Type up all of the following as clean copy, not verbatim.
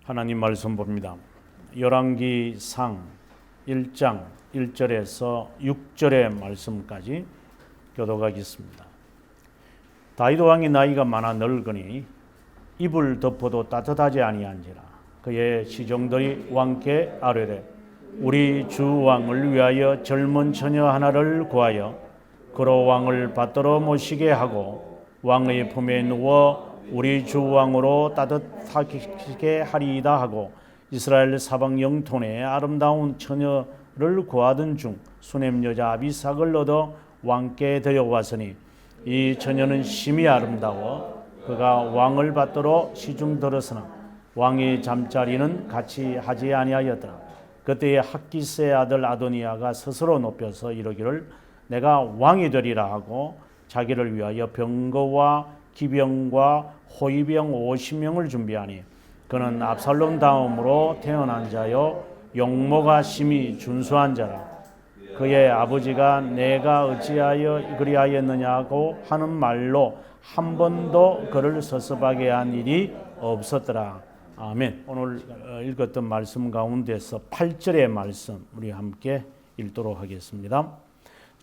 하나님 말씀 봅니다. 열왕기상 1장 1절에서 6절의 말씀까지 교독하겠습니다. 다윗 왕이 나이가 많아 늙으니 이불 덮어도 따뜻하지 아니한지라. 그의 시종들이 왕께 아뢰되 우리 주 왕을 위하여 젊은 처녀 하나를 구하여 그로 왕을 받들어 모시게 하고 왕의 품에 누워 우리 주 왕으로 따뜻하게 하리이다 하고 이스라엘 사방 영토에 아름다운 처녀를 구하던 중 수넴 여자 아비삭을 얻어 왕께 데려왔으니 이 처녀는 심히 아름다워 그가 왕을 받들어 시중 들었으나 왕의 잠자리는 같이 하지 아니하였더라. 그때에 학기스의 아들 아도니아가 스스로 높여서 이르기를 내가 왕이 되리라 하고 자기를 위하여 병거와 기병과 호위병 50명을 준비하니 그는 압살롬 다음으로 태어난 자요 용모가 심히 준수한 자라. 그의 아버지가 내가 어찌하여 그리하였느냐고 하는 말로 한 번도 그를 섭섭하게 한 일이 없었더라. 아멘. 오늘 읽었던 말씀 가운데서 8절의 말씀 우리 함께 읽도록 하겠습니다.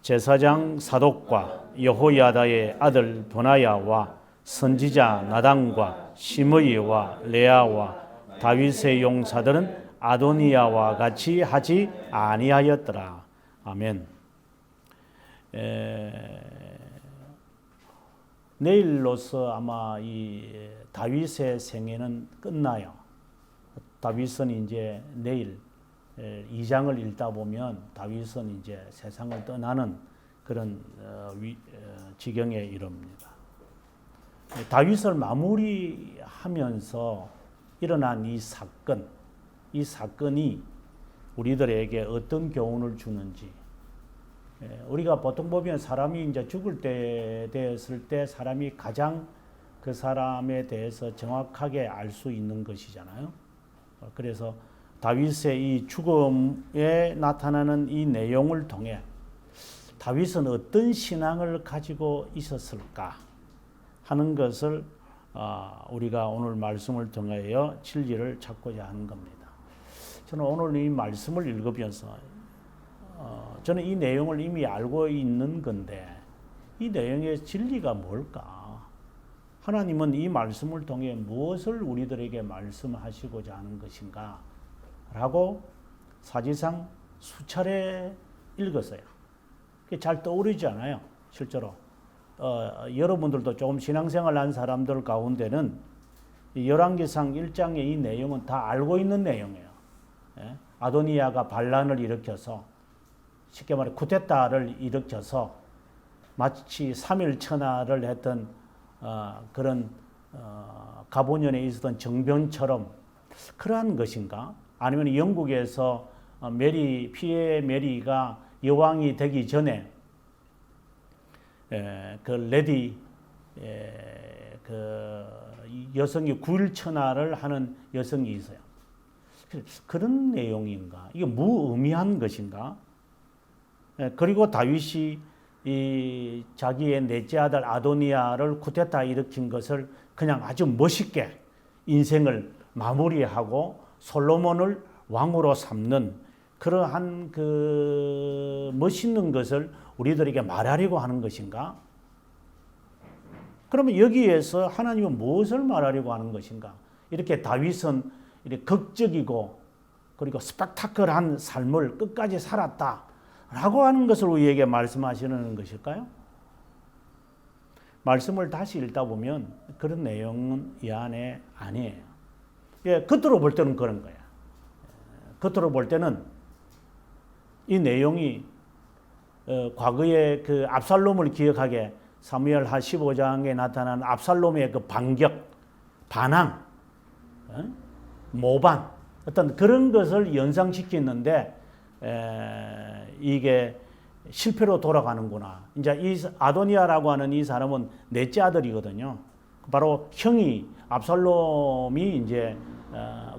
제사장 사독과 여호야다의 아들 브나야와 선지자 나단과 시므이와 레아와 다윗의 용사들은 아도니아와 같이 하지 아니하였더라. 아멘. 내일로서 아마 이 다윗의 생애는 끝나요. 다윗은 이제 내일 2장을 읽다 보면 다윗은 이제 세상을 떠나는 그런 지경에 이릅니다. 다윗을 마무리하면서 일어난 이 사건이 우리들에게 어떤 교훈을 주는지, 우리가 보통 보면 사람이 이제 죽을 때 되었을 때 사람이 가장 그 사람에 대해서 정확하게 알 수 있는 것이잖아요. 그래서 다윗의 이 죽음에 나타나는 이 내용을 통해 다윗은 어떤 신앙을 가지고 있었을까 하는 것을 우리가 오늘 말씀을 통하여 진리를 찾고자 하는 겁니다. 저는 오늘 이 말씀을 읽으면서 저는 이 내용을 이미 알고 있는 건데 이 내용의 진리가 뭘까? 하나님은 이 말씀을 통해 무엇을 우리들에게 말씀하시고자 하는 것인가? 라고 사실상 수차례 읽었어요. 그게 잘 떠오르지 않아요, 실제로. 여러분들도 조금 신앙생활 한 사람들 가운데는 열왕기상 1장의 이 내용은 다 알고 있는 내용이에요. 아도니아가 반란을 일으켜서 쉽게 말해 쿠데타를 일으켜서 마치 3일 천하를 했던 그런 가보년에 있었던 정변처럼 그러한 것인가? 아니면 영국에서 피해 메리가 여왕이 되기 전에 그 레디 그 여성이 9일 천하를 하는 여성이 있어요. 그런 내용인가? 이게 무의미한 것인가? 그리고 다윗이 이 자기의 넷째 아들 아도니아를 쿠데타 일으킨 것을 그냥 아주 멋있게 인생을 마무리하고 솔로몬을 왕으로 삼는 그러한 그 멋있는 것을 우리들에게 말하려고 하는 것인가? 그러면 여기에서 하나님은 무엇을 말하려고 하는 것인가? 이렇게 다윗은 이렇게 극적이고 그리고 스펙타클한 삶을 끝까지 살았다라고 하는 것을 우리에게 말씀하시는 것일까요? 말씀을 다시 읽다 보면 그런 내용은 이 안에 아니에요. 겉으로 볼 때는 그런 거야. 겉으로 볼 때는 이 내용이 과거에 그 압살롬을 기억하게 사무엘하 15장에 나타난 압살롬의 그 반격, 반항, 모반 어떤 그런 것을 연상시키는데 이게 실패로 돌아가는구나. 이제 이 아도니아라고 하는 이 사람은 넷째 아들이거든요. 바로 형이 압살롬이 이제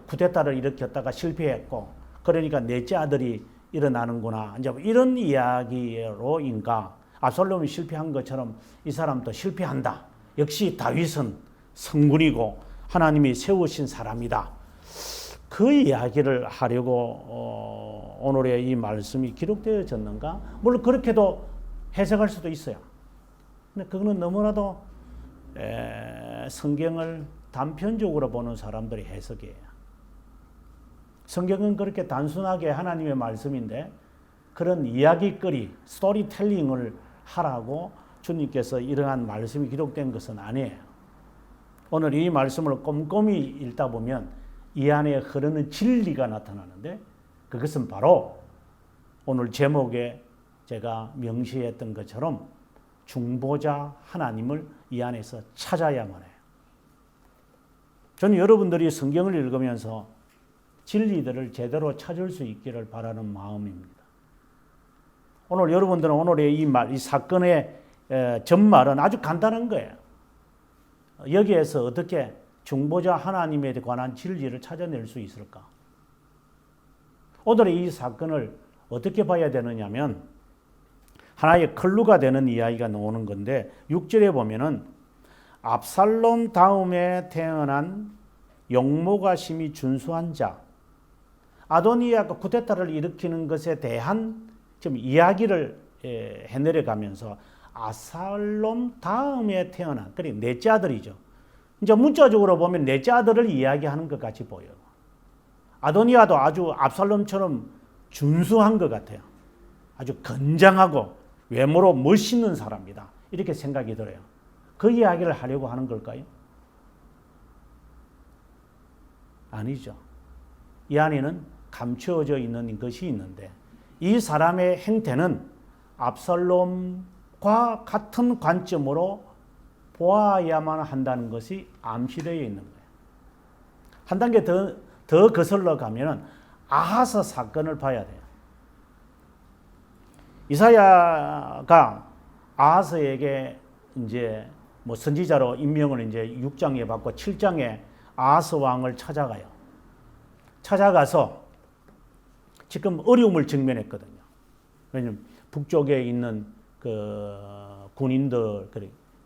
쿠데타를 일으켰다가 실패했고, 그러니까 넷째 아들이 일어나는구나. 이제 이런 이야기로인가? 압살롬이 실패한 것처럼 이 사람도 실패한다. 역시 다윗은 성군이고 하나님이 세우신 사람이다. 그 이야기를 하려고 오늘의 이 말씀이 기록되어졌는가? 물론 그렇게도 해석할 수도 있어요. 근데 그거는 너무나도 성경을 단편적으로 보는 사람들의 해석이에요. 성경은 그렇게 단순하게 하나님의 말씀인데 그런 이야기거리, 스토리텔링을 하라고 주님께서 이러한 말씀이 기록된 것은 아니에요. 오늘 이 말씀을 꼼꼼히 읽다 보면 이 안에 흐르는 진리가 나타나는데 그것은 바로 오늘 제목에 제가 명시했던 것처럼 중보자 하나님을 이 안에서 찾아야만 해요. 저는 여러분들이 성경을 읽으면서 진리들을 제대로 찾을 수 있기를 바라는 마음입니다. 오늘 여러분들은 오늘의 이 사건의 전말은 아주 간단한 거예요. 여기에서 어떻게 중보자 하나님에 관한 진리를 찾아낼 수 있을까? 오늘의 이 사건을 어떻게 봐야 되느냐면 하나의 클루가 되는 이야기가 나오는 건데 6절에 보면은 압살롬 다음에 태어난 용모가 심히 준수한 자 아도니아가 쿠데타를 일으키는 것에 대한 좀 이야기를 해내려가면서 압살롬 다음에 태어난 그래 넷째 아들이죠. 이제 문자적으로 보면 넷째 아들을 이야기하는 것 같이 보여요. 아도니아도 아주 압살롬처럼 준수한 것 같아요. 아주 건장하고 외모로 멋있는 사람이다. 이렇게 생각이 들어요. 그 이야기를 하려고 하는 걸까요? 아니죠. 이 안에는 감추어져 있는 것이 있는데 이 사람의 행태는 압살롬과 같은 관점으로 보아야만 한다는 것이 암시되어 있는 거예요. 한 단계 더 거슬러 가면은 아하스 사건을 봐야 돼요. 이사야가 아하스에게 이제 뭐 선지자로 임명을 이제 6장에 받고 7장에 아하스 왕을 찾아가요. 찾아가서 지금 어려움을 직면했거든요. 왜냐면 북쪽에 있는 그 군인들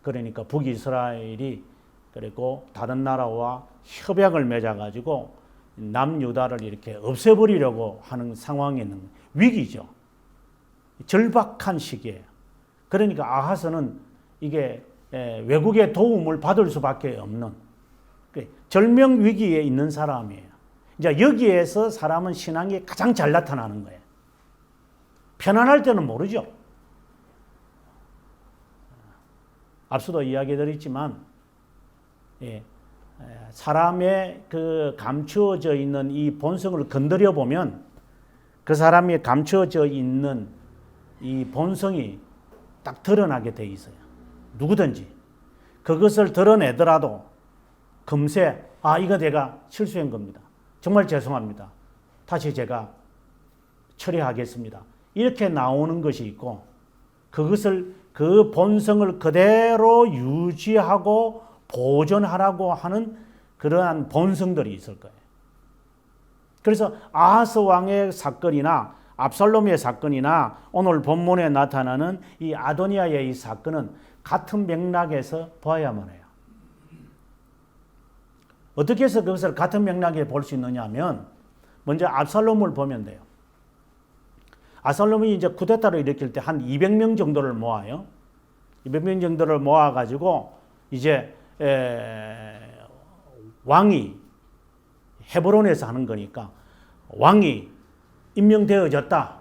그러니까 북이스라엘이 그리고 다른 나라와 협약을 맺어가지고 남유다를 이렇게 없애버리려고 하는 상황에 있는 위기죠. 절박한 시기예요. 그러니까 아하스는 이게 외국의 도움을 받을 수밖에 없는 절명 위기에 있는 사람이에요. 이제 여기에서 사람은 신앙이 가장 잘 나타나는 거예요. 편안할 때는 모르죠. 앞서도 이야기드렸지만 사람의 그 감추어져 있는 이 본성을 건드려 보면 그 사람이 감추어져 있는 이 본성이 딱 드러나게 돼 있어요. 누구든지 그것을 드러내더라도 금세 이거 내가 실수한 겁니다. 정말 죄송합니다. 다시 제가 처리하겠습니다. 이렇게 나오는 것이 있고 그것을 그 본성을 그대로 유지하고 보존하라고 하는 그러한 본성들이 있을 거예요. 그래서 아하스 왕의 사건이나 압살롬의 사건이나 오늘 본문에 나타나는 이 아도니아의 이 사건은 같은 맥락에서 봐야만 해요. 어떻게 해서 그것을 같은 맥락에 볼 수 있느냐 하면 먼저 압살롬을 보면 돼요. 압살롬이 이제 쿠데타를 일으킬 때 한 200명 정도를 모아요. 200명 정도를 모아가지고 이제 왕이 헤브론에서 하는 거니까 왕이 임명되어졌다라고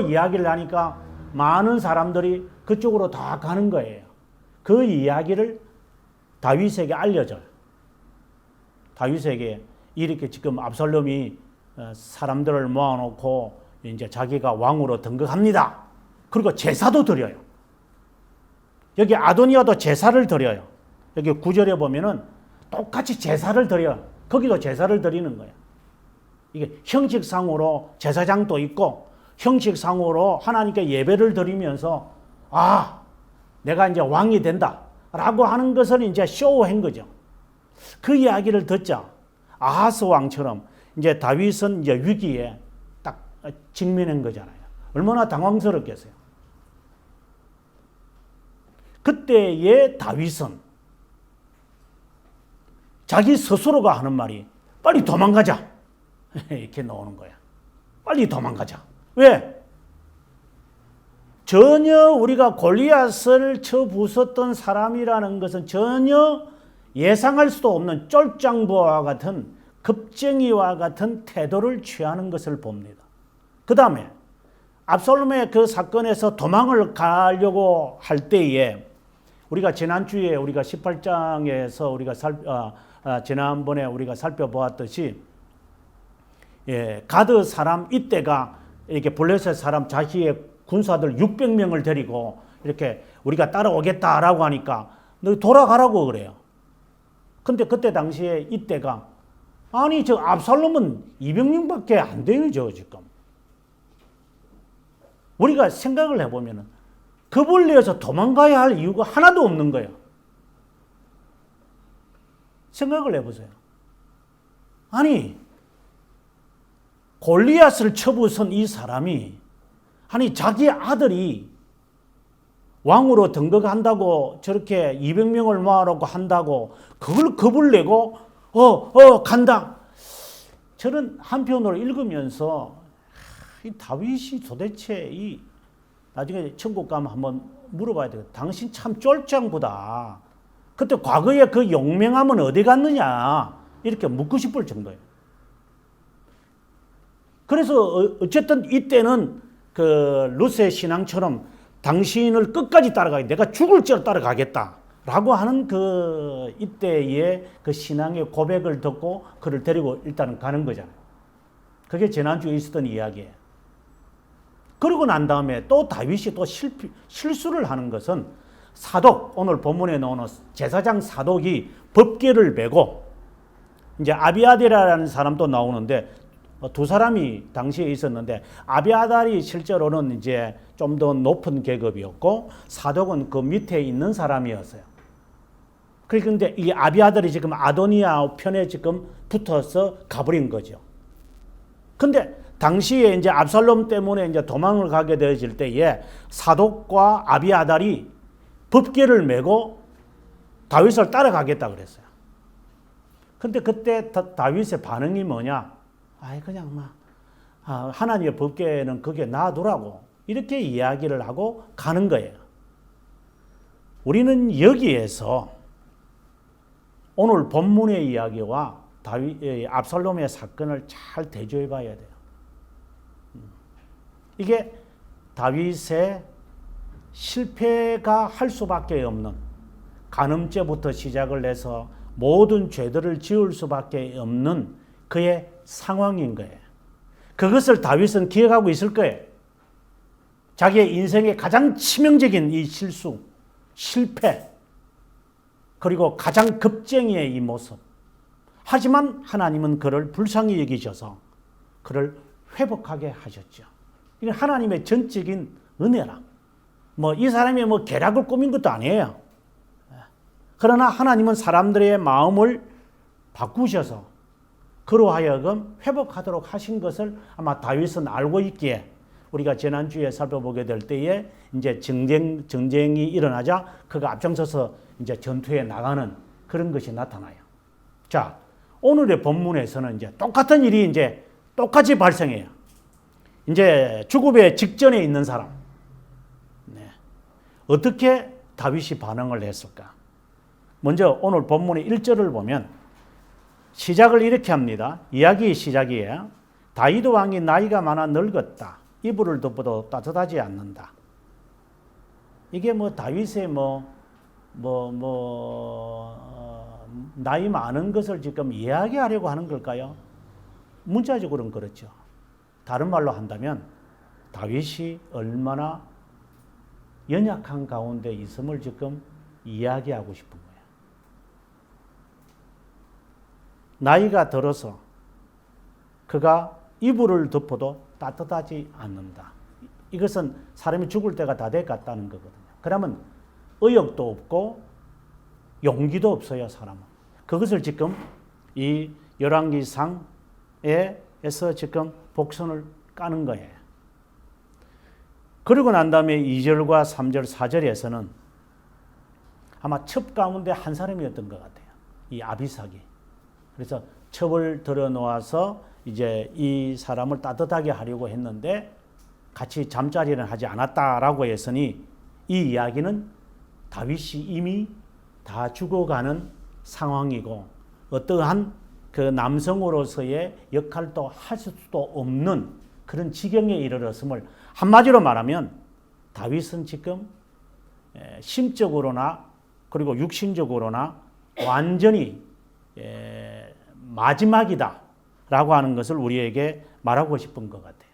이야기를 하니까 많은 사람들이 그쪽으로 다 가는 거예요. 그 이야기를 다윗에게 알려줘요. 다윗에게 이렇게 지금 압살롬이 사람들을 모아놓고 이제 자기가 왕으로 등극합니다. 그리고 제사도 드려요. 여기 아도니아도 제사를 드려요. 여기 9절에 보면은 똑같이 제사를 드려요. 거기도 제사를 드리는 거예요. 이게 형식상으로 제사장도 있고 형식상으로 하나님께 예배를 드리면서 내가 이제 왕이 된다라고 하는 것을 이제 쇼한 거죠. 그 이야기를 듣자 아하스 왕처럼 이제 다윗은 이제 위기에 딱 직면한 거잖아요. 얼마나 당황스럽겠어요. 그때의 다윗은 자기 스스로가 하는 말이 빨리 도망가자. 이렇게 나오는 거야. 빨리 도망가자. 왜? 전혀 우리가 골리앗을 쳐 부쉈던 사람이라는 것은 전혀 예상할 수도 없는 쫄장부와 같은 급쟁이와 같은 태도를 취하는 것을 봅니다. 그 다음에 압살롬의 그 사건에서 도망을 가려고 할 때에 우리가 지난주에 우리가 18장에서 우리가 지난번에 우리가 살펴보았듯이 가드 사람 이때가 이렇게 블레셋 사람 자기의 군사들 600명을 데리고 이렇게 우리가 따라오겠다라고 하니까 너 돌아가라고 그래요. 근데 그때 당시에 이때가 아니 저 압살롬은 200명밖에 안 돼요 지금. 우리가 생각을 해보면은 겁을 내서 도망가야 할 이유가 하나도 없는 거예요. 생각을 해보세요. 아니 골리앗을 쳐부순 이 사람이 아니 자기 아들이 왕으로 등극한다고 저렇게 200명을 모아놓고 한다고 그걸 겁을 내고 간다. 저는 한편으로 읽으면서 이 다윗이 도대체 이 나중에 천국 가면 한번 물어봐야 되겠다. 당신 참 쫄장부다. 그때 과거에 그 용맹함은 어디 갔느냐 이렇게 묻고 싶을 정도예요. 그래서 어쨌든 이때는 그 루스의 신앙처럼 당신을 끝까지 따라가겠다. 내가 죽을 줄 따라가겠다라고 하는 그 이때의 그 신앙의 고백을 듣고 그를 데리고 일단은 가는 거잖아요. 그게 지난주에 있었던 이야기예요. 그러고 난 다음에 또 다윗이 또 실수를 하는 것은 사독, 오늘 본문에 나오는 제사장 사독이 법궤를 메고 이제 아비아달이라는 사람도 나오는데 두 사람이 당시에 있었는데 아비아달이 실제로는 이제 좀 더 높은 계급이었고 사독은 그 밑에 있는 사람이었어요. 그런데 이 아비아달이 지금 아도니아 편에 지금 붙어서 가버린 거죠. 근데 당시에 이제 압살롬 때문에 이제 도망을 가게 되어질 때에 사독과 아비아달이 법궤를 메고 다윗을 따라가겠다 그랬어요. 근데 그때 다윗의 반응이 뭐냐? 그냥 하나님의 법궤는 그게 놔두라고 이렇게 이야기를 하고 가는 거예요. 우리는 여기에서 오늘 본문의 이야기와 압살롬의 사건을 잘 대조해 봐야 돼요. 이게 다윗의 실패가 할 수밖에 없는 간음죄부터 시작을 해서 모든 죄들을 지을 수밖에 없는 그의 상황인 거예요. 그것을 다윗은 기억하고 있을 거예요. 자기의 인생의 가장 치명적인 이 실수, 실패, 그리고 가장 급쟁이의 이 모습. 하지만 하나님은 그를 불쌍히 여기셔서 그를 회복하게 하셨죠. 이건 하나님의 전적인 은혜라. 이 사람이 계략을 꾸민 것도 아니에요. 그러나 하나님은 사람들의 마음을 바꾸셔서 그로 하여금 회복하도록 하신 것을 아마 다윗은 알고 있기에 우리가 지난주에 살펴보게 될 때에 이제 전쟁이 일어나자 그가 앞장서서 이제 전투에 나가는 그런 것이 나타나요. 자, 오늘의 본문에서는 이제 똑같은 일이 이제 똑같이 발생해요. 이제 죽음의 직전에 있는 사람. 어떻게 다윗이 반응을 했을까? 먼저 오늘 본문의 1절을 보면 시작을 이렇게 합니다. 이야기의 시작이에요. 다윗 왕이 나이가 많아 늙었다. 이불을 덮어도 따뜻하지 않는다. 이게 다윗의 나이 많은 것을 지금 이야기하려고 하는 걸까요? 문자적으로는 그렇죠. 다른 말로 한다면 다윗이 얼마나 연약한 가운데 있음을 지금 이야기하고 싶은 거예요. 나이가 들어서 그가 이불을 덮어도 따뜻하지 않는다. 이것은 사람이 죽을 때가 다 돼갔다는 거거든요. 그러면 의욕도 없고 용기도 없어요, 사람은. 그것을 지금 이 열왕기상에서 지금 복선을 까는 거예요. 그러고 난 다음에 2절과 3절, 4절에서는 아마 첩 가운데 한 사람이었던 것 같아요. 이 아비삭이. 그래서 첩을 들어 놓아서 이제 이 사람을 따뜻하게 하려고 했는데 같이 잠자리는 하지 않았다라고 했으니 이 이야기는 다윗이 이미 다 죽어가는 상황이고 어떠한 그 남성으로서의 역할도 할 수도 없는 그런 지경에 이르렀음을 한마디로 말하면 다윗은 지금 심적으로나 그리고 육신적으로나 완전히 마지막이다라고 하는 것을 우리에게 말하고 싶은 것 같아요.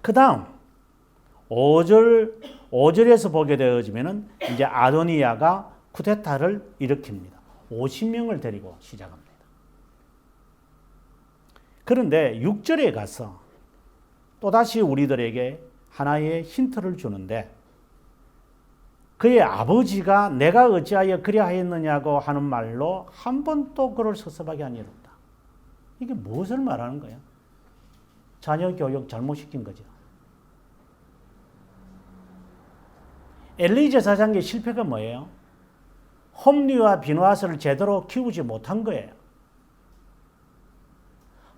그 다음 5절에서 보게 되어지면은 이제 아도니아가 쿠데타를 일으킵니다. 50명을 데리고 시작합니다. 그런데 6절에 가서 또다시 우리들에게 하나의 힌트를 주는데 그의 아버지가 내가 어찌하여 그리하였느냐고 하는 말로 한 번도 그를 섭섭하게 한 일 없다. 이게 무엇을 말하는 거야? 자녀 교육 잘못시킨 거죠. 엘리 제사장의 실패가 뭐예요? 홈리와 비누아스를 제대로 키우지 못한 거예요.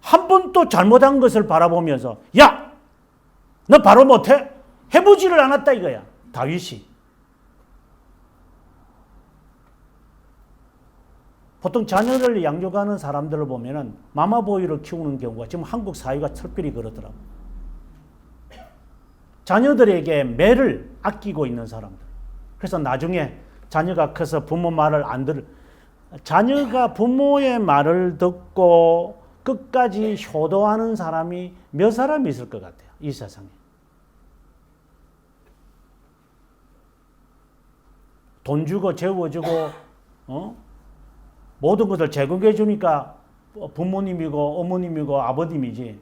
한 번도 잘못한 것을 바라보면서 야! 너 바로 못해? 해보지를 않았다 이거야. 다윗이. 보통 자녀를 양육하는 사람들을 보면은 마마보이를 키우는 경우가 지금 한국 사회가 특별히 그러더라고요. 자녀들에게 매를 아끼고 있는 사람들. 그래서 나중에 자녀가 커서 부모 말을 안 자녀가 부모의 말을 듣고 끝까지 효도하는 사람이 몇 사람 있을 것 같아요. 이 세상에. 돈 주고 재워주고 모든 것을 제공해 주니까 부모님이고 어머님이고 아버님이지.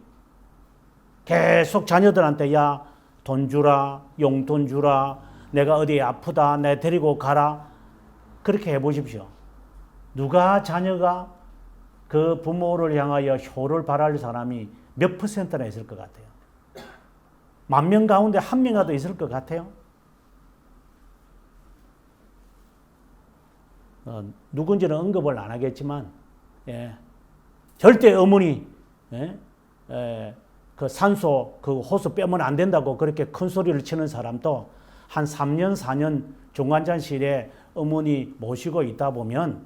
계속 자녀들한테 야, 돈 주라, 용돈 주라, 내가 어디 아프다, 내 데리고 가라. 그렇게 해보십시오. 누가 자녀가 그 부모를 향하여 효를 바랄 사람이 몇 퍼센트나 있을 것 같아요? 10,000명 가운데 1명이라도 있을 것 같아요? 누군지는 언급을 안 하겠지만, 절대 어머니, 그 산소, 그 호수 빼면 안 된다고 그렇게 큰 소리를 치는 사람도 한 3년, 4년 중환자실에 어머니 모시고 있다 보면,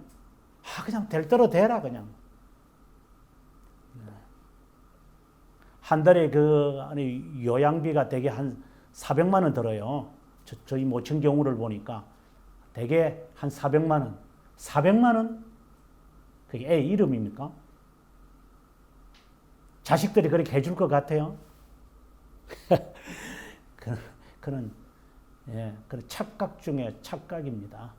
그냥 될 대로 되라, 그냥. 한 달에 요양비가 되게 한 400만 원 들어요. 저희 모친 경우를 보니까 되게 한 400만 원. 400만 원? 그게 애 이름입니까? 자식들이 그렇게 해줄 것 같아요? 그런 착각 중에 착각입니다.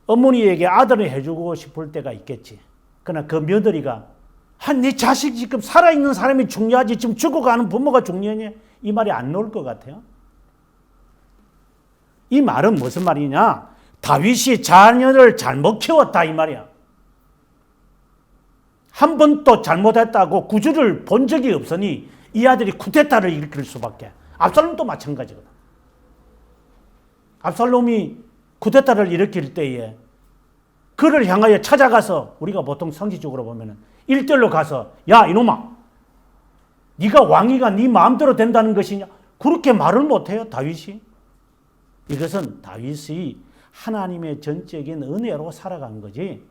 어머니에게 아들을 해주고 싶을 때가 있겠지. 그러나 그 며느리가 네 자식 지금 살아있는 사람이 중요하지 지금 죽어가는 부모가 중요하냐? 이 말이 안 나올 것 같아요. 이 말은 무슨 말이냐? 다윗이 자녀를 잘못 키웠다 이 말이야. 한 번도 잘못했다고 구주를 본 적이 없으니 이 아들이 쿠데타를 일으킬 수밖에. 압살롬도 마찬가지거든. 압살롬이 쿠데타를 일으킬 때에 그를 향하여 찾아가서 우리가 보통 상식적으로 보면은 1대1로 가서 야 이놈아 네가 왕위가 네 마음대로 된다는 것이냐? 그렇게 말을 못해요 다윗이. 이것은 다윗이 하나님의 전적인 은혜로 살아간 거지.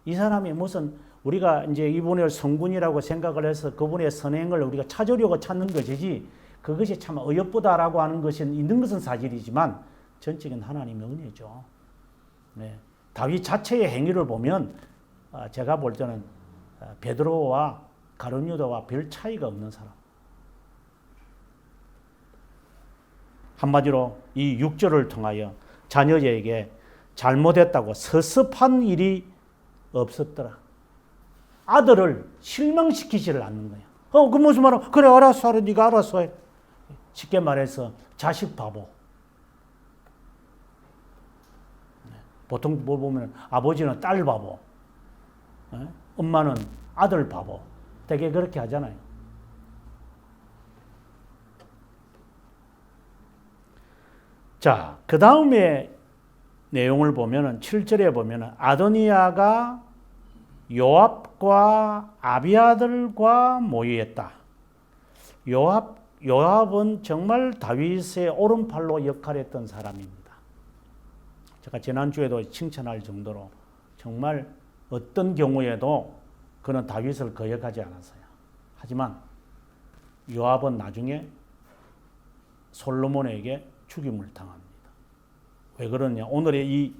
이 사람이 무슨 우리가 이제 이분을 성군이라고 생각을 해서 그분의 선행을 우리가 찾으려고 찾는 것이지 그것이 참 어여쁘다라고 하는 것이 있는 것은 사실이지만 전적인 하나님의 은혜죠. 네. 다윗 자체의 행위를 보면 제가 볼 때는 베드로와 가룟유다와 별 차이가 없는 사람. 한마디로 이 6절을 통하여 자녀에게 잘못했다고 섭섭한 일이 없었더라. 아들을 실망시키지를 않는 거야. 그 무슨 말이야? 그래 알았어, 네가 알았어 해. 쉽게 말해서 자식 바보. 보통 뭘 보면 아버지는 딸 바보, 엄마는 아들 바보. 되게 그렇게 하잖아요. 자, 그 다음에 내용을 보면은 7절에 보면은 아도니아가 요압과 아비아들과 모의했다. 요압은 정말 다윗의 오른팔로 역할했던 사람입니다. 제가 지난주에도 칭찬할 정도로 정말 어떤 경우에도 그는 다윗을 거역하지 않았어요. 하지만 요압은 나중에 솔로몬에게 죽임을 당합니다. 왜 그러냐? 오늘의 이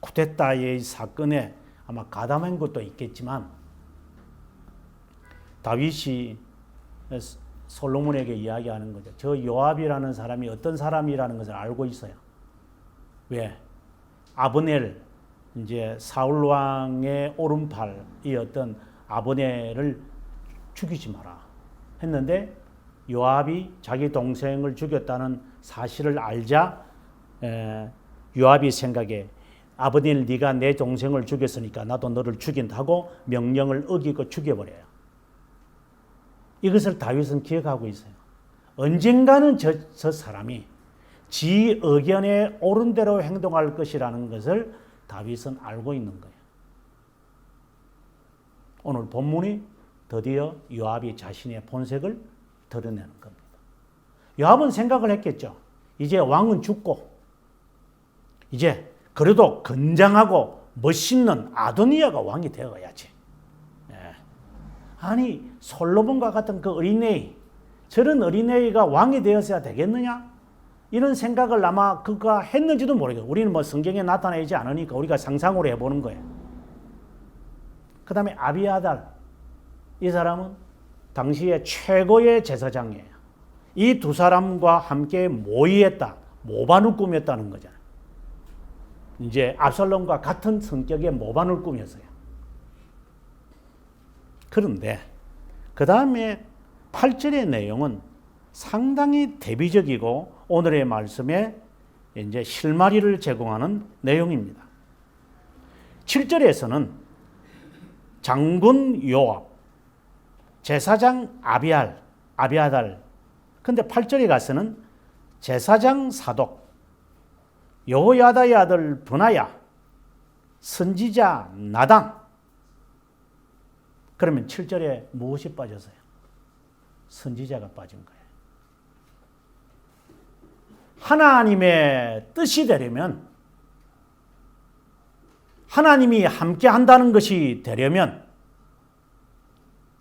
쿠데타의 사건에 아마 가담한 것도 있겠지만 다윗이 솔로몬에게 이야기하는 거죠. 저 요압이라는 사람이 어떤 사람이라는 것을 알고 있어요. 왜? 아브넬, 이제 사울 왕의 오른팔이었던 아브넬을 죽이지 마라 했는데 요압이 자기 동생을 죽였다는 사실을 알자 요압이 생각에 아브넬 네가 내 동생을 죽였으니까 나도 너를 죽인다고 명령을 어기고 죽여버려요. 이것을 다윗은 기억하고 있어요. 언젠가는 저 사람이 지 의견에 옳은 대로 행동할 것이라는 것을 다윗은 알고 있는 거예요. 오늘 본문이 드디어 요압이 자신의 본색을 드러내는 겁니다. 요압은 생각을 했겠죠. 이제 왕은 죽고 이제 그래도 건장하고 멋있는 아도니아가 왕이 되어야지. 아니 솔로몬과 같은 그 어린애이, 저런 어린애이가 왕이 되었어야 되겠느냐? 이런 생각을 아마 그가 했는지도 모르겠어요. 우리는 뭐 성경에 나타나지 않으니까 우리가 상상으로 해보는 거예요. 그 다음에 아비아달, 이 사람은 당시에 최고의 제사장이에요. 이 두 사람과 함께 모의했다, 모반을 꾸몄다는 거잖아요. 이제 압살롬과 같은 성격의 모반을 꾸몄어요. 그런데 그 다음에 8절의 내용은 상당히 대비적이고 오늘의 말씀에 이제 실마리를 제공하는 내용입니다. 7절에서는 장군 요압, 제사장 아비아달. 근데 8절에 가서는 제사장 사독, 여호야다의 아들 브나야, 선지자 나단. 그러면 7절에 무엇이 빠졌어요? 선지자가 빠진 거예요. 하나님의 뜻이 되려면, 하나님이 함께 한다는 것이 되려면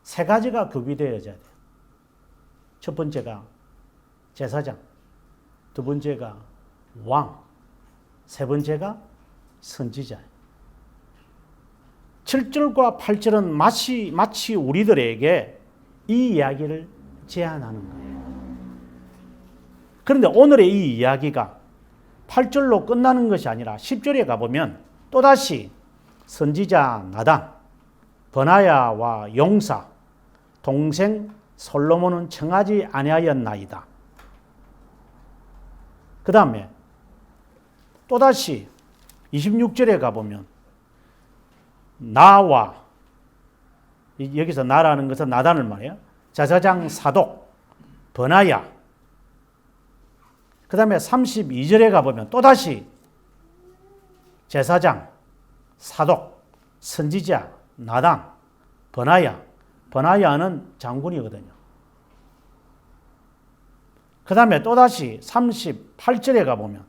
세 가지가 구비되어져야 돼요. 첫 번째가 제사장, 두 번째가 왕, 세 번째가 선지자예요. 7절과 8절은 마치 우리들에게 이 이야기를 제안하는 거예요. 그런데 오늘의 이 이야기가 8절로 끝나는 것이 아니라 10절에 가보면 또다시 선지자 나단, 버나야와 용사, 동생 솔로몬은 청하지 아니하였나이다. 그 다음에 또다시 26절에 가보면 나와, 여기서 나라는 것은 나단을 말해요. 제사장 사독, 버나야. 그 다음에 32절에 가보면 또다시 제사장, 사독, 선지자, 나단, 버나야. 버나야는 장군이거든요. 그 다음에 또다시 38절에 가보면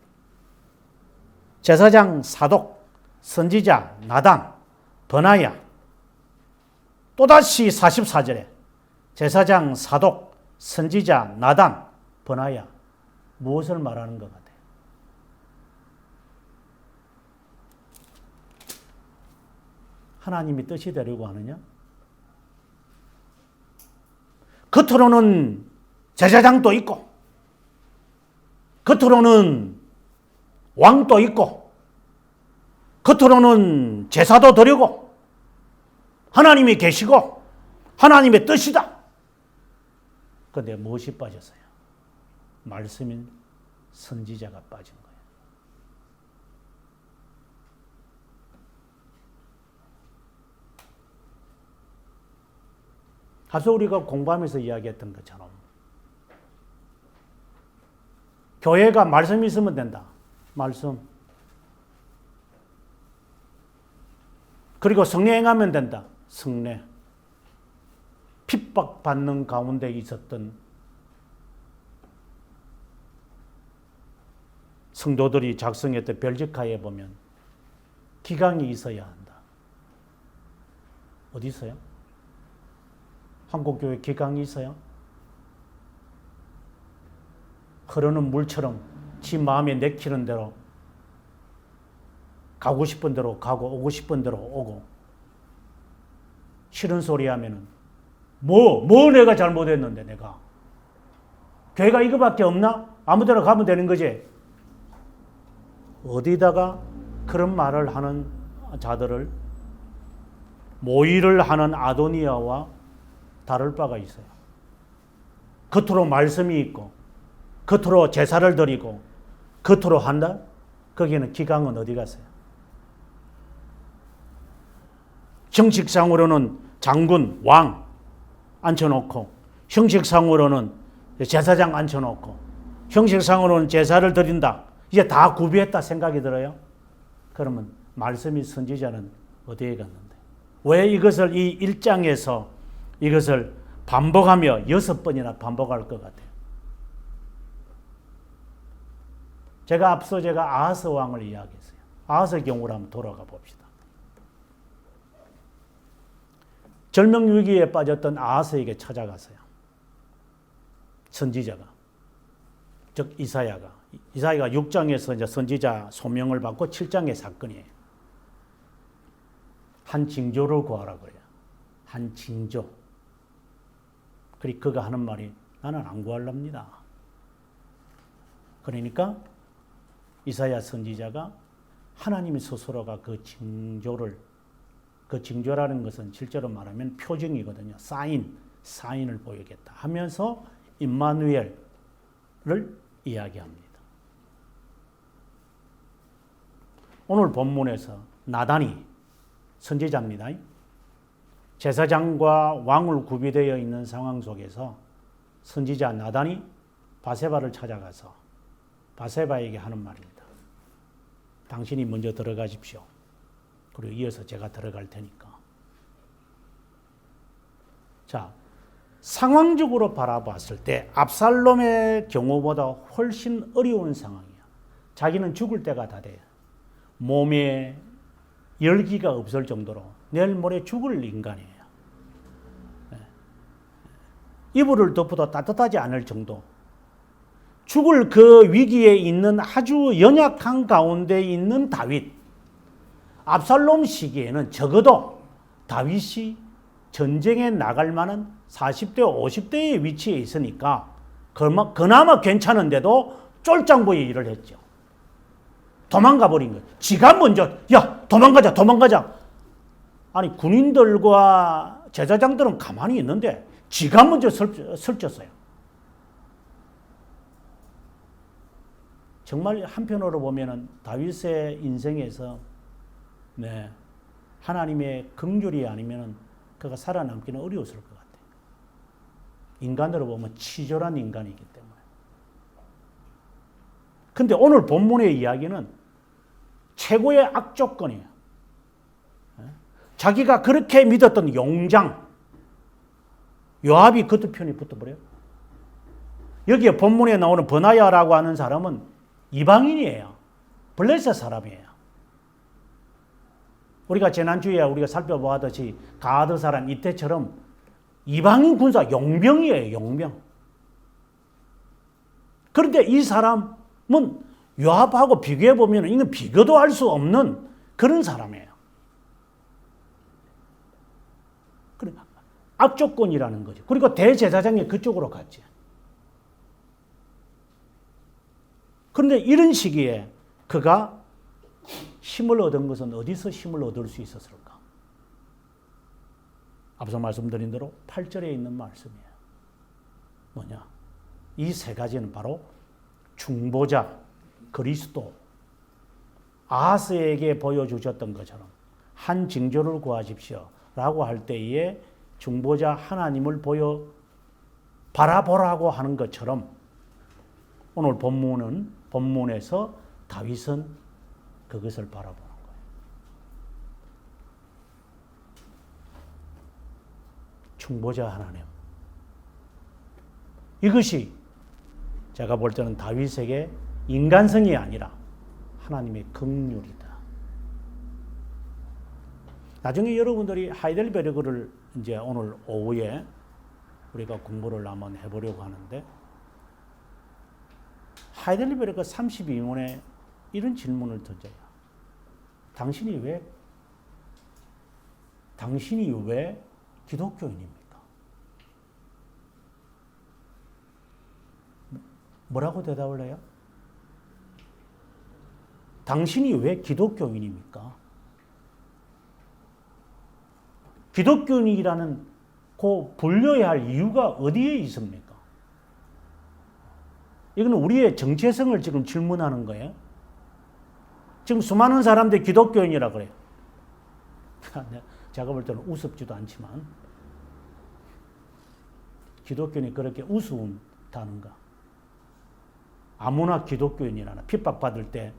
제사장, 사독, 선지자, 나단, 버나야. 또다시 44절에 제사장, 사독, 선지자, 나단, 버나야. 무엇을 말하는 것 같아요? 하나님이 뜻이 되려고 하느냐? 겉으로는 제사장도 있고 겉으로는 왕도 있고 겉으로는 제사도 드리고 하나님이 계시고 하나님의 뜻이다. 그런데 무엇이 빠졌어요? 말씀인 선지자가 빠진 거예요. 앞서 우리가 공부하면서 이야기했던 것처럼 교회가 말씀이 있으면 된다. 말씀. 그리고 성례 행하면 된다. 성례. 핍박받는 가운데 있었던 성도들이 작성했던 별직하에 보면 기강이 있어야 한다. 어디 있어요? 한국교회 기강이 있어요? 흐르는 물처럼 지 마음에 내키는 대로 가고 싶은 대로 가고 오고 싶은 대로 오고 싫은 소리 하면은 뭐 내가 잘못했는데 내가 교회가 이거밖에 없나? 아무 데나 가면 되는 거지. 어디다가 그런 말을 하는 자들을 모의를 하는 아도니아와 다를 바가 있어요. 겉으로 말씀이 있고 겉으로 제사를 드리고 겉으로 한다? 거기에는 기강은 어디 갔어요? 형식상으로는 장군, 왕 앉혀놓고 형식상으로는 제사장 앉혀놓고 형식상으로는 제사를 드린다. 이제 다 구비했다 생각이 들어요? 그러면 말씀이 선지자는 어디에 갔는데? 왜 이것을 이 1장에서 이것을 반복하며 6번이나 반복할 것 같아요? 앞서 아하스 왕을 이야기했어요. 아하스의 경우를 한번 돌아가 봅시다. 절명위기에 빠졌던 아하스에게 찾아갔어요. 선지자가. 즉 이사야가 6장에서 이제 선지자 소명을 받고 7장의 사건이에요. 한 징조를 구하라 그래요. 한 징조. 그리고 그가 하는 말이 나는 안 구할랍니다. 그러니까 이사야 선지자가 하나님 스스로가 그 징조라는 것은 실제로 말하면 표징이거든요. 사인을 보이겠다 하면서 임마누엘을 이야기합니다. 오늘 본문에서 나단이 선지자입니다. 제사장과 왕을 구비되어 있는 상황 속에서 선지자 나단이 바세바를 찾아가서 바세바에게 하는 말입니다. 당신이 먼저 들어가십시오. 그리고 이어서 제가 들어갈 테니까. 자, 상황적으로 바라봤을 때 압살롬의 경우보다 훨씬 어려운 상황이야. 자기는 죽을 때가 다 돼. 몸에 열기가 없을 정도로 내일 모레 죽을 인간이에요. 이불을 덮어도 따뜻하지 않을 정도. 죽을 그 위기에 있는 아주 연약한 가운데 있는 다윗. 압살롬 시기에는 적어도 다윗이 전쟁에 나갈 만한 40대, 50대의 위치에 있으니까 그나마 괜찮은데도 쫄장부의 일을 했죠. 도망가 버린 거예요. 지가 먼저 야 도망가자. 아니 군인들과 제사장들은 가만히 있는데 지가 먼저 설쳤어요. 정말 한편으로 보면은 다윗의 인생에서 하나님의 긍휼이 아니면은 그가 살아남기는 어려웠을 것 같아요. 인간으로 보면 치졸한 인간이기 때문에. 근데 오늘 본문의 이야기는 최고의 악조건이에요. 자기가 그렇게 믿었던 용장 요압이 그쪽 편이 붙어버려요. 여기에 본문에 나오는 버나야라고 하는 사람은 이방인이에요. 블레셋 사람이에요. 우리가 지난주에 우리가 살펴보았듯이 가드 사람 이때처럼 이방인 군사 용병이에요. 용병. 그런데 이 사람은 요압하고 비교해 보면 이건 비교도 할 수 없는 그런 사람이에요. 악조건이라는 거죠. 그리고 대제사장이 그쪽으로 갔지. 그런데 이런 시기에 그가 힘을 얻은 것은 어디서 힘을 얻을 수 있었을까? 앞서 말씀드린 대로 8절에 있는 말씀이에요. 뭐냐? 이 세 가지는 바로 중보자 그리스도 아하스에게 보여주셨던 것처럼 한 징조를 구하십시오 라고 할 때에 중보자 하나님을 바라보라고 하는 것처럼 오늘 본문에서 다윗은 그것을 바라보는 거예요. 충보자 하나님. 이것이 제가 볼 때는 다윗에게 인간성이 아니라 하나님의 긍휼이다. 나중에 여러분들이 하이델베르그를 이제 오늘 오후에 우리가 공부를 한번 해보려고 하는데, 하이델베르그 32문에 이런 질문을 던져요. 당신이 왜 기독교인입니까? 뭐라고 대답을 해요? 당신이 왜 기독교인입니까? 기독교인이라는 그 불려야 할 이유가 어디에 있습니까? 이거는 우리의 정체성을 지금 질문하는 거예요. 지금 수많은 사람들이 기독교인이라 그래요. 제가 볼 때는 우습지도 않지만, 기독교인이 그렇게 우스운다는가? 아무나 기독교인이라나 핍박받을 때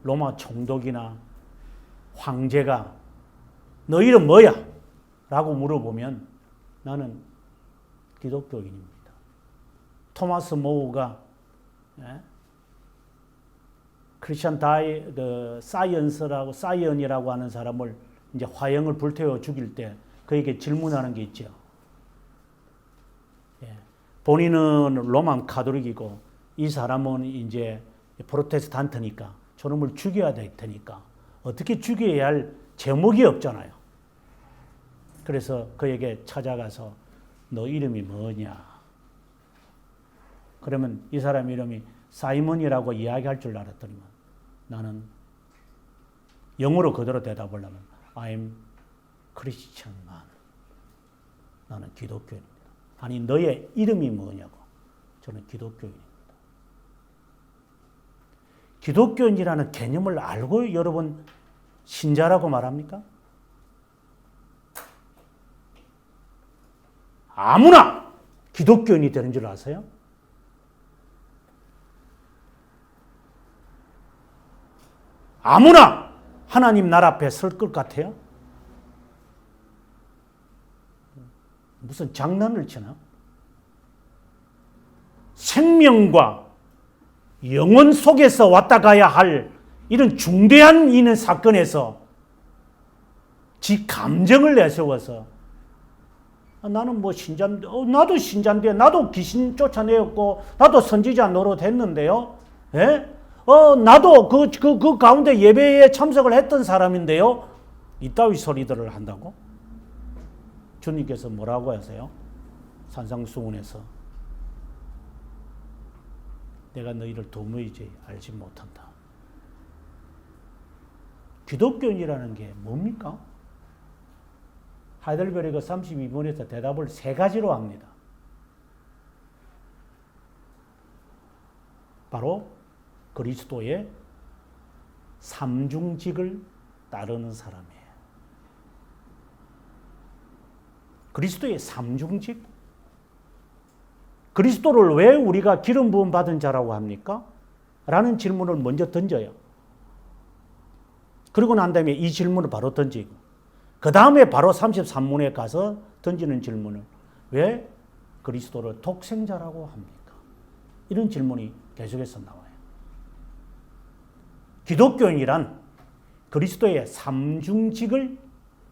로마 총독이나 황제가 너 이름 뭐야? 라고 물어보면 나는 기독교인입니다. 토마스 모우가 크리스천 사이언이라고 하는 사람을 이제 화형을 불태워 죽일 때 그에게 질문하는 게 있죠. 본인은 로만 카톨릭이고 이 사람은 이제 프로테스탄트니까 저놈을 죽여야 될 테니까 어떻게 죽여야 할 제목이 없잖아요. 그래서 그에게 찾아가서 너 이름이 뭐냐? 그러면 이 사람 이름이 사이먼이라고 이야기할 줄 알았더니만 나는 영어로 그대로 대답을 하면 I'm Christian man. 나는 기독교인입니다. 아니 너의 이름이 뭐냐고. 저는 기독교인입니다. 기독교인이라는 개념을 알고 여러분 신자라고 말합니까? 아무나 기독교인이 되는 줄 아세요? 아무나 하나님 나라 앞에 설 것 같아요? 무슨 장난을 치나? 생명과 영혼 속에서 왔다 가야 할 이런 중대한 이는 사건에서 지 감정을 내세워서 나는 뭐 신자인데, 나도 신자인데, 나도 귀신 쫓아내었고, 나도 선지자 노릇 했는데요. 예? 나도 그 가운데 예배에 참석을 했던 사람인데요. 이따위 소리들을 한다고? 주님께서 뭐라고 하세요? 산상수훈에서 내가 너희를 도무지 알지 못한다. 기독교인이라는 게 뭡니까? 하이델베르그 32번에서 대답을 세 가지로 합니다. 바로 그리스도의 삼중직을 따르는 사람이에요. 그리스도의 삼중직? 그리스도를 왜 우리가 기름 부음 받은 자라고 합니까? 라는 질문을 먼저 던져요. 그리고 난 다음에 이 질문을 바로 던지고 그 다음에 바로 33문에 가서 던지는 질문을 왜 그리스도를 독생자라고 합니까? 이런 질문이 계속해서 나와요. 기독교인이란 그리스도의 삼중직을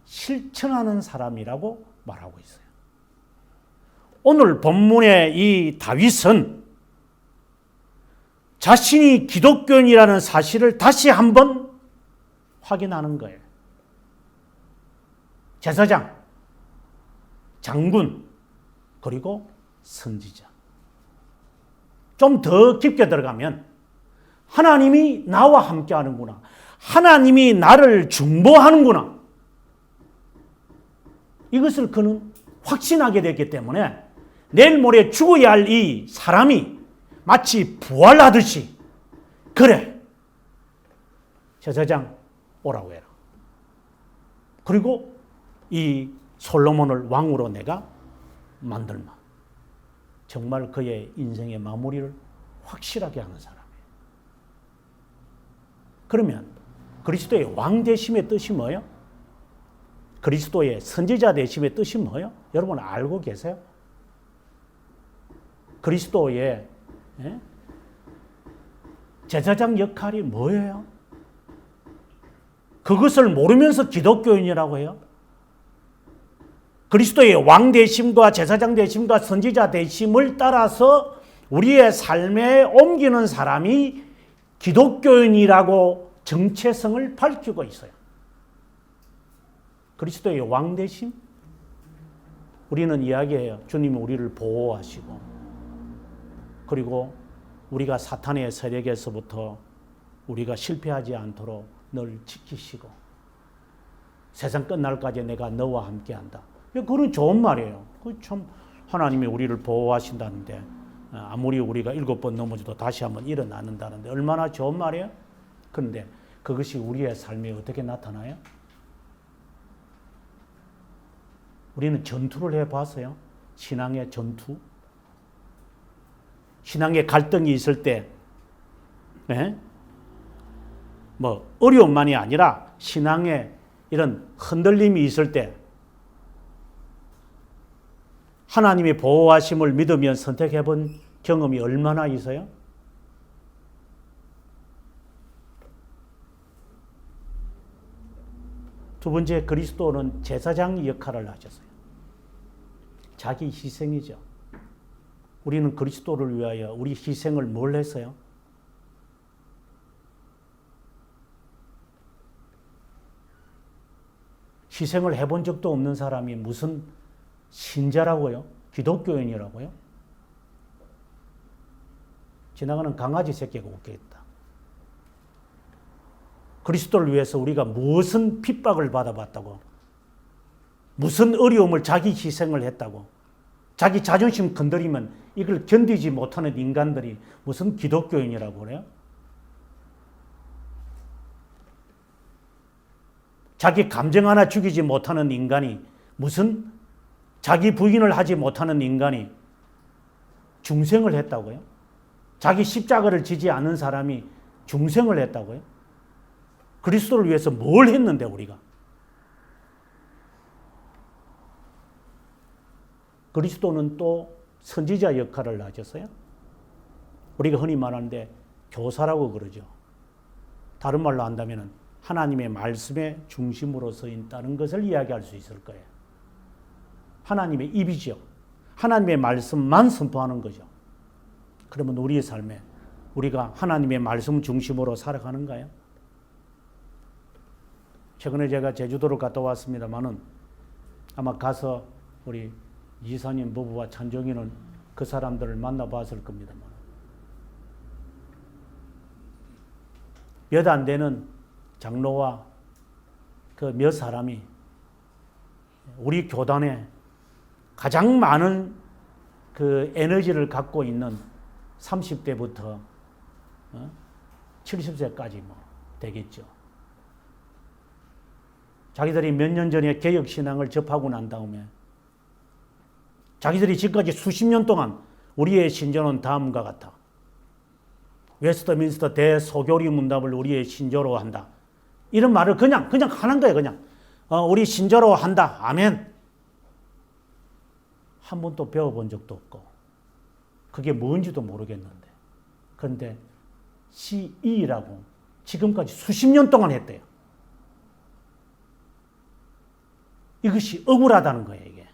실천하는 사람이라고 말하고 있어요. 오늘 본문의 이 다윗은 자신이 기독교인이라는 사실을 다시 한번 확인하는 거예요. 제사장, 장군, 그리고 선지자. 좀 더 깊게 들어가면 하나님이 나와 함께 하는구나. 하나님이 나를 중보하는구나. 이것을 그는 확신하게 됐기 때문에 내일 모레 죽어야 할 이 사람이 마치 부활하듯이 그래, 제사장 오라고 해라. 그리고 이 솔로몬을 왕으로 내가 만들마. 정말 그의 인생의 마무리를 확실하게 하는 사람이에요. 그러면 그리스도의 왕 되심의 뜻이 뭐예요? 그리스도의 선지자 되심의 뜻이 뭐예요? 여러분 알고 계세요? 그리스도의 제사장 역할이 뭐예요? 그것을 모르면서 기독교인이라고 해요? 그리스도의 왕 되심과 제사장 되심과 선지자 되심을 따라서 우리의 삶에 옮기는 사람이 기독교인이라고 정체성을 밝히고 있어요. 그리스도의 왕 되심? 우리는 이야기해요. 주님이 우리를 보호하시고, 그리고 우리가 사탄의 세력에서부터 우리가 실패하지 않도록 늘 지키시고, 세상 끝날까지 내가 너와 함께한다. 그건 좋은 말이에요. 참 하나님이 우리를 보호하신다는데, 아무리 우리가 7번 넘어져도 다시 한번 일어나는다는데 얼마나 좋은 말이에요? 그런데 그것이 우리의 삶에 어떻게 나타나요? 우리는 전투를 해봤어요. 신앙의 전투. 신앙의 갈등이 있을 때, 뭐 어려움만이 아니라 신앙의 이런 흔들림이 있을 때 하나님의 보호하심을 믿으면 선택해 본 경험이 얼마나 있어요? 두 번째, 그리스도는 제사장 역할을 하셨어요. 자기 희생이죠. 우리는 그리스도를 위하여 우리 희생을 뭘 했어요? 희생을 해본 적도 없는 사람이 무슨 신자라고요? 기독교인이라고요? 지나가는 강아지 새끼가 웃겠다. 그리스도를 위해서 우리가 무슨 핍박을 받아봤다고, 무슨 어려움을 자기 희생을 했다고, 자기 자존심 건드리면 이걸 견디지 못하는 인간들이 무슨 기독교인이라고 그래요? 자기 감정 하나 죽이지 못하는 인간이, 무슨 자기 부인을 하지 못하는 인간이 중생을 했다고요? 자기 십자가를 지지 않은 사람이 중생을 했다고요? 그리스도를 위해서 뭘 했는데 우리가? 그리스도는 또 선지자 역할을 하셨어요. 우리가 흔히 말하는데 교사라고 그러죠. 다른 말로 한다면 하나님의 말씀의 중심으로 서 있다는 것을 이야기할 수 있을 거예요. 하나님의 입이죠. 하나님의 말씀만 선포하는 거죠. 그러면 우리의 삶에 우리가 하나님의 말씀 중심으로 살아가는가요? 최근에 제가 제주도를 갔다 왔습니다만은 아마 가서 우리 이사님 부부와 찬종이는 그 사람들을 만나봤을 겁니다만 몇 안 되는 장로와 그 몇 사람이 우리 교단에 가장 많은 그 에너지를 갖고 있는 30대부터 70세까지 뭐 되겠죠. 자기들이 몇 년 전에 개혁신앙을 접하고 난 다음에 자기들이 지금까지 수십 년 동안 우리의 신조는 다음과 같아. 웨스트민스터 대소교리 문답을 우리의 신조로 한다. 이런 말을 그냥 하는 거예요. 그냥 우리 신조로 한다. 아멘. 한 번도 배워본 적도 없고 그게 뭔지도 모르겠는데 그런데 CE라고 지금까지 수십 년 동안 했대요. 이것이 억울하다는 거예요. 이게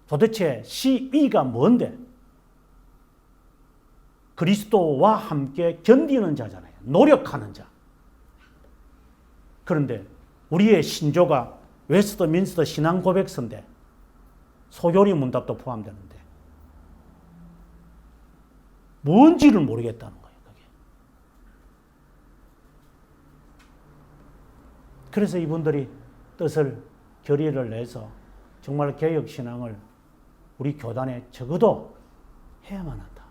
도대체 CE가 뭔데? 그리스도와 함께 견디는 자잖아요. 노력하는 자. 그런데 우리의 신조가 웨스트민스터 신앙 고백서인데 소교리 문답도 포함되는데 뭔지를 모르겠다는 거예요. 그게. 그래서 이분들이 뜻을 결의를 내서 정말 개혁신앙을 우리 교단에 적어도 해야만 한다.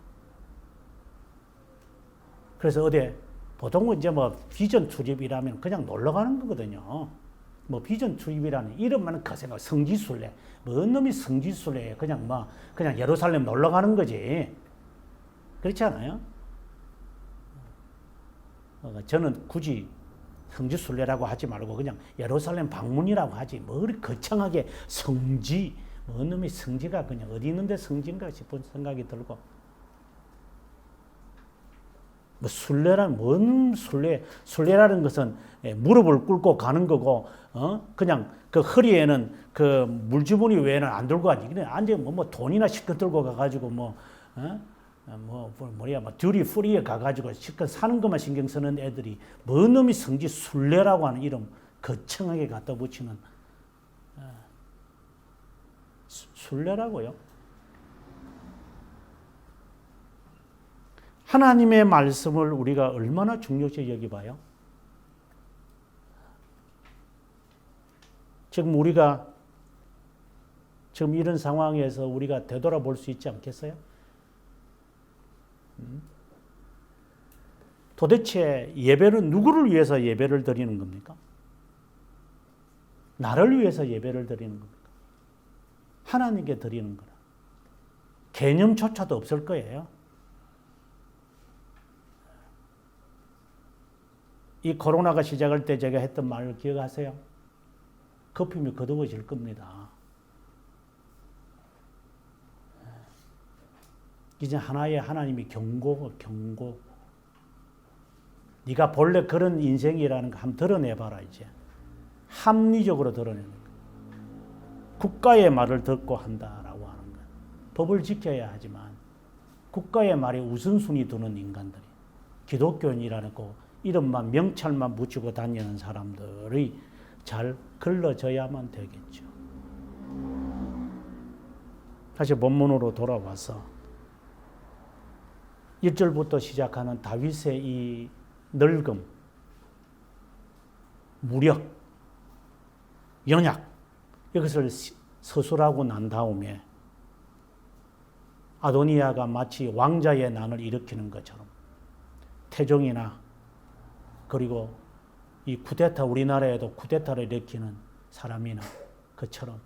그래서 어디 보통은 이제 뭐 비전 투입이라면 그냥 놀러 가는 거거든요. 뭐 비전 투입이라는 이름만 거세가 성지순례. 뭔 놈이 성지순례예요. 그냥 예루살렘 놀러 가는 거지. 그렇지 않아요? 저는 굳이 성지 순례라고 하지 말고 그냥 예루살렘 방문이라고 하지. 뭐 거창하게 성지, 뭐 놈의 성지가 그냥 어디 있는데 성지인가 싶은 생각이 들고. 뭐 순례란 뭔 순례? 순례라는 것은 무릎을 꿇고 가는 거고, 그냥 그 허리에는 그 물주머니 외에는 안 들고 가지. 그냥 앉아 뭐 돈이나 실컷 들고 가가지고 뭐 듀리 프리에 가가지고 실컷 사는 것만 신경 쓰는 애들이 뭔 놈이 성지 순례라고 하는 이름 거창하게 갖다 붙이는 순례라고요. 하나님의 말씀을 우리가 얼마나 중요시 여기봐요? 지금 우리가 지금 이런 상황에서 우리가 되돌아볼 수 있지 않겠어요? 도대체 예배는 누구를 위해서 예배를 드리는 겁니까? 나를 위해서 예배를 드리는 겁니까? 하나님께 드리는 거라. 개념조차도 없을 거예요. 이 코로나가 시작할 때 제가 했던 말을 기억하세요? 거품이 거두어질 겁니다. 이제 하나의 하나님이 경고. 네가 본래 그런 인생이라는 거 한번 드러내봐라 이제. 합리적으로 드러내는 거. 국가의 말을 듣고 한다라고 하는 것. 법을 지켜야 하지만 국가의 말에 우선순위 두는 인간들이 기독교인이라는 거 이름만 명찰만 붙이고 다니는 사람들이 잘 걸러져야만 되겠죠. 다시 본문으로 돌아와서 1절부터 시작하는 다윗의 이 늙음, 무력, 연약 이것을 서술하고 난 다음에 아도니아가 마치 왕자의 난을 일으키는 것처럼 태종이나 그리고 이 쿠데타 우리나라에도 쿠데타를 일으키는 사람이나 그처럼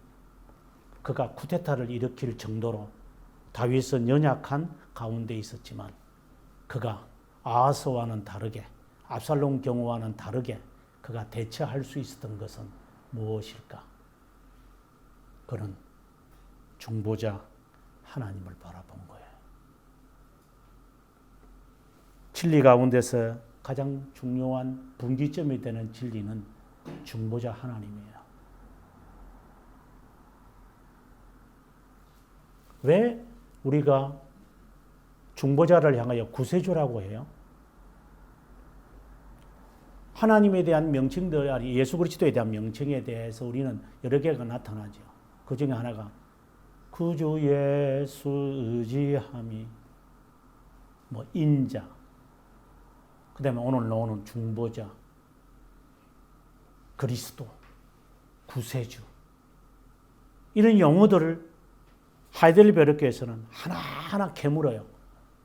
그가 쿠데타를 일으킬 정도로 다윗은 연약한 가운데 있었지만 그가 아하스와는 다르게 압살롬 경우와는 다르게 그가 대처할 수 있었던 것은 무엇일까? 그는 중보자 하나님을 바라본 거예요. 진리 가운데서 가장 중요한 분기점이 되는 진리는 중보자 하나님이에요. 왜 우리가 중보자를 향하여 구세주라고 해요? 하나님에 대한 명칭들, 예수 그리스도에 대한 명칭에 대해서 우리는 여러 개가 나타나죠. 그 중에 하나가 구주 예수 의지함이 뭐 인자, 그 다음에 오늘 나오는 중보자, 그리스도, 구세주 이런 용어들을 하이델베르크에서는 하나하나 캐물어요.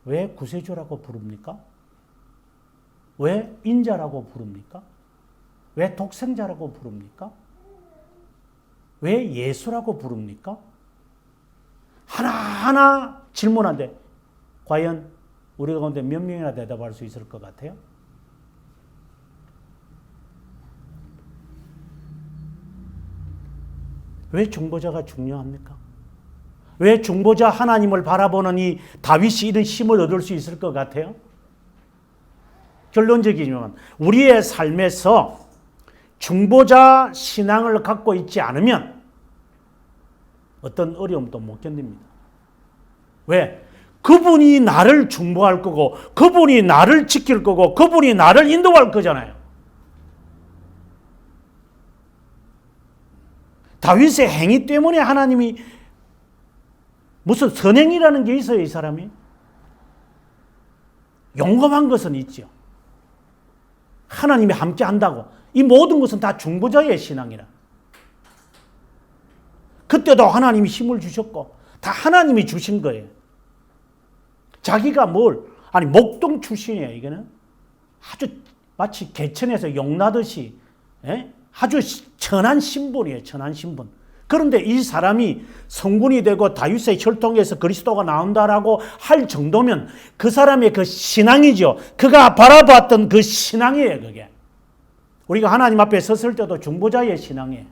왜 구세주라고 부릅니까? 왜 인자라고 부릅니까? 왜 독생자라고 부릅니까? 왜 예수라고 부릅니까? 하나하나 질문한데 과연 우리 가운데 몇 명이나 대답할 수 있을 것 같아요? 왜 중보자가 중요합니까? 왜 중보자 하나님을 바라보는 이 다윗이 이런 힘을 얻을 수 있을 것 같아요? 결론적이지만 우리의 삶에서 중보자 신앙을 갖고 있지 않으면 어떤 어려움도 못 견딥니다. 왜? 그분이 나를 중보할 거고 그분이 나를 지킬 거고 그분이 나를 인도할 거잖아요. 다윗의 행위 때문에 하나님이 무슨 선행이라는 게 있어요, 이 사람이? 용감한 것은 있죠. 하나님이 함께 한다고. 이 모든 것은 다 중보자의 신앙이라. 그때도 하나님이 힘을 주셨고 다 하나님이 주신 거예요. 자기가 목동 출신이에요, 이거는. 아주 마치 개천에서 용나듯이 아주 천한 신분이에요, 천한 신분. 그런데 이 사람이 성군이 되고 다윗의 혈통에서 그리스도가 나온다라고 할 정도면 그 사람의 그 신앙이죠. 그가 바라봤던 그 신앙이에요, 그게. 우리가 하나님 앞에 섰을 때도 중보자의 신앙이에요.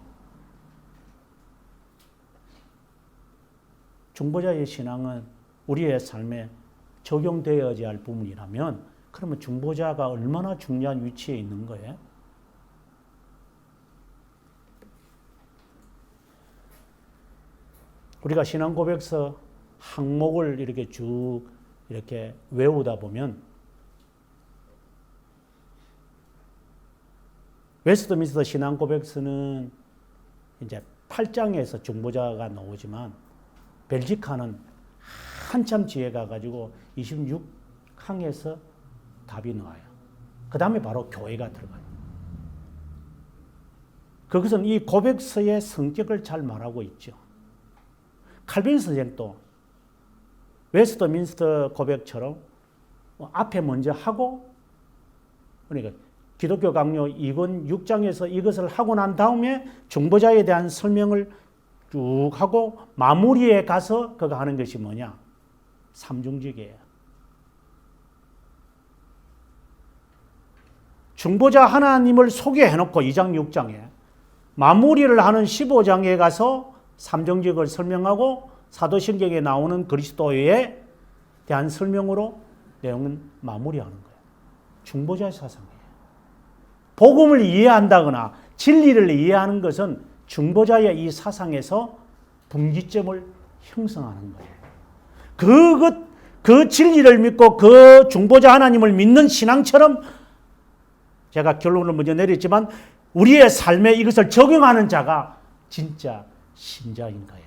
중보자의 신앙은 우리의 삶에 적용되어야 할 부분이라면 그러면 중보자가 얼마나 중요한 위치에 있는 거예요? 우리가 신앙 고백서 항목을 이렇게 쭉 이렇게 외우다 보면 웨스트민스터 신앙 고백서는 이제 8장에서 중보자가 나오지만 벨지카는 한참 뒤에 가가지고 26항에서 답이 나와요. 그 다음에 바로 교회가 들어가요. 그것은 이 고백서의 성격을 잘 말하고 있죠. 칼빈 선생도 웨스트민스터 고백처럼 앞에 먼저 하고, 그러니까 기독교 강요 2권 6장에서 이것을 하고 난 다음에 중보자에 대한 설명을 쭉 하고 마무리에 가서 그가 하는 것이 뭐냐? 삼중직이에요. 중보자 하나님을 소개해놓고 2장 6장에 마무리를 하는 15장에 가서 삼중직을 설명하고 사도신경에 나오는 그리스도에 대한 설명으로 내용은 마무리하는 거예요. 중보자 사상이에요. 복음을 이해한다거나 진리를 이해하는 것은 중보자의 이 사상에서 분기점을 형성하는 거예요. 그 진리를 믿고 그 중보자 하나님을 믿는 신앙처럼 제가 결론을 먼저 내렸지만 우리의 삶에 이것을 적용하는 자가 진짜 신자인 거예요.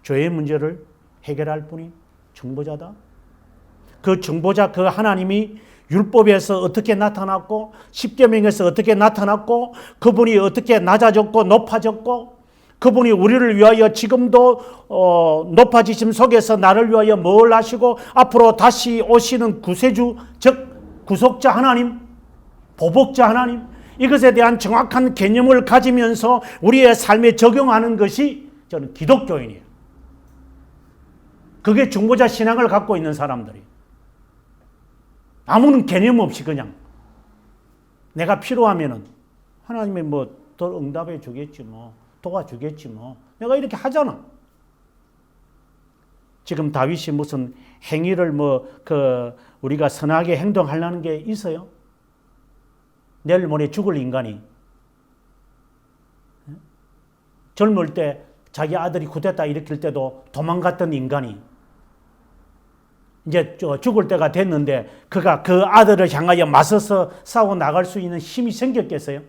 죄의 문제를 해결할 분이 중보자다. 그 중보자 그 하나님이 율법에서 어떻게 나타났고 십계명에서 어떻게 나타났고 그분이 어떻게 낮아졌고 높아졌고 그분이 우리를 위하여 지금도 높아지심 속에서 나를 위하여 뭘 하시고 앞으로 다시 오시는 구세주 즉 구속자 하나님 보복자 하나님 이것에 대한 정확한 개념을 가지면서 우리의 삶에 적용하는 것이 저는 기독교인이에요. 그게 중보자 신앙을 갖고 있는 사람들이 아무런 개념 없이 그냥 내가 필요하면은 하나님이 뭐 더 응답해 주겠지 뭐 도와주겠지 뭐 내가 이렇게 하잖아. 지금 다윗이 무슨 행위를 우리가 선하게 행동하려는 게 있어요? 내일 모레 죽을 인간이 젊을 때 자기 아들이 쿠데타 일으킬 때도 도망갔던 인간이 이제 죽을 때가 됐는데 그가 그 아들을 향하여 맞서서 싸워 나갈 수 있는 힘이 생겼겠어요?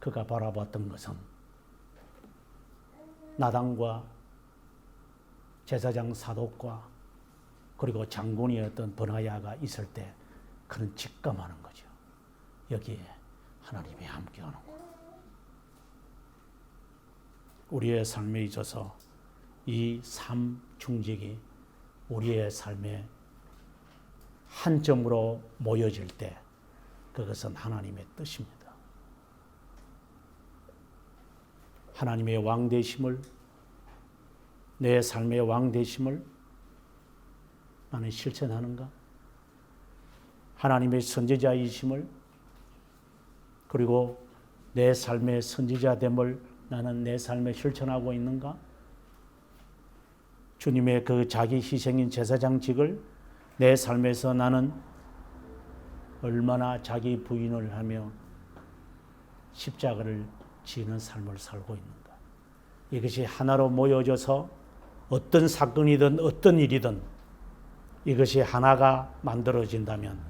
그가 바라봤던 것은 나단과 제사장 사독과 그리고 장군이었던 버나야가 있을 때 그는 직감하는 거죠. 여기에 하나님이 함께하는 거. 우리의 삶에 있어서 이 삼중직이 우리의 삶의 한 점으로 모여질 때 그것은 하나님의 뜻입니다. 하나님의 왕되심을 내 삶의 왕되심을 나는 실천하는가? 하나님의 선지자이심을 그리고 내 삶의 선지자됨을 나는 내 삶에 실천하고 있는가? 주님의 그 자기 희생인 제사장직을 내 삶에서 나는 얼마나 자기 부인을 하며 십자가를 지는 삶을 살고 있는가? 이것이 하나로 모여져서 어떤 사건이든 어떤 일이든 이것이 하나가 만들어진다면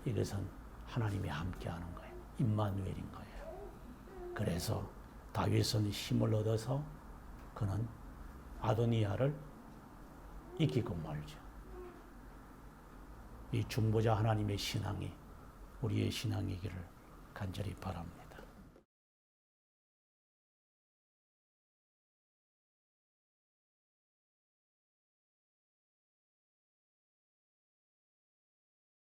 이것은 하나님이 함께하는 거예요. 임마누엘인 거예요. 그래서 다윗은 힘을 얻어서 그는 아도니아를 이기고 말죠. 이 중보자 하나님의 신앙이 우리의 신앙이기를 간절히 바랍니다.